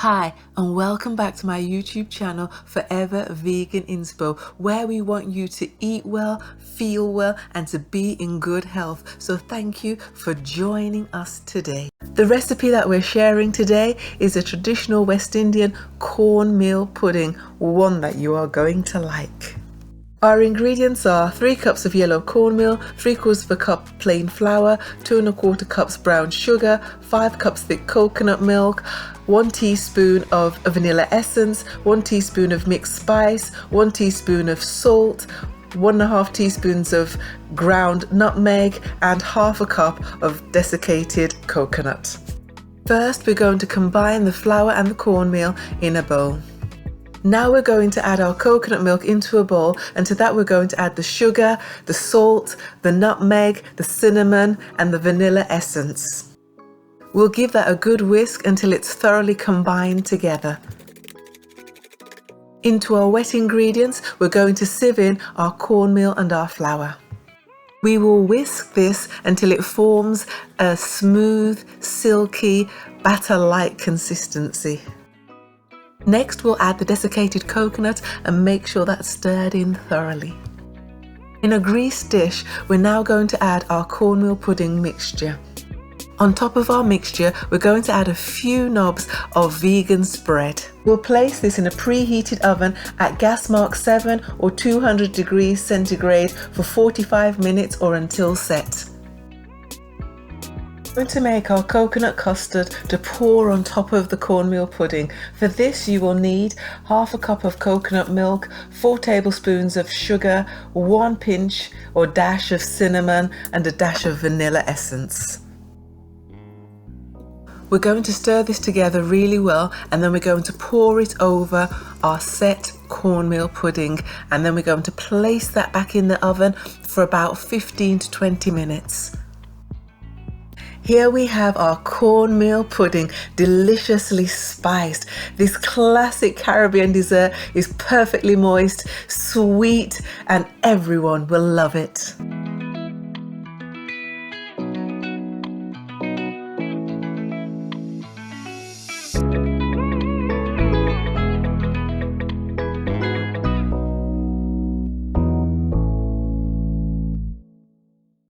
Hi, and welcome back to my YouTube channel, Forever Vegan Inspo, where we want you to eat well, feel well, and to be in good health. So thank you for joining us today. The recipe that we're sharing today is a traditional West Indian cornmeal pudding, one that you are going to like. Our ingredients are 3 cups of yellow cornmeal, 3/4 of a cup plain flour, 2 1/4 cups brown sugar, 5 cups thick coconut milk, 1 teaspoon of vanilla essence, 1 teaspoon of mixed spice, 1 teaspoon of salt, 1 1/2 teaspoons of ground nutmeg, and 1/2 cup of desiccated coconut. First, we're going to combine the flour and the cornmeal in a bowl. Now we're going to add our coconut milk into a bowl, and to that we're going to add the sugar, the salt, the nutmeg, the cinnamon, and the vanilla essence. We'll give that a good whisk until it's thoroughly combined together. Into our wet ingredients, we're going to sieve in our cornmeal and our flour. We will whisk this until it forms a smooth, silky, batter-like consistency. Next, we'll add the desiccated coconut and make sure that's stirred in thoroughly. In a greased dish, we're now going to add our cornmeal pudding mixture. On top of our mixture, we're going to add a few knobs of vegan spread. We'll place this in a preheated oven at gas mark 7 or 200 degrees centigrade for 45 minutes or until set. We're going to make our coconut custard to pour on top of the cornmeal pudding. For this you will need 1/2 cup of coconut milk, 4 tablespoons of sugar, 1 pinch or dash of cinnamon, and a dash of vanilla essence. We're going to stir this together really well, and then we're going to pour it over our set cornmeal pudding, and then we're going to place that back in the oven for about 15 to 20 minutes. Here we have our cornmeal pudding, deliciously spiced. This classic Caribbean dessert is perfectly moist, sweet, and everyone will love it.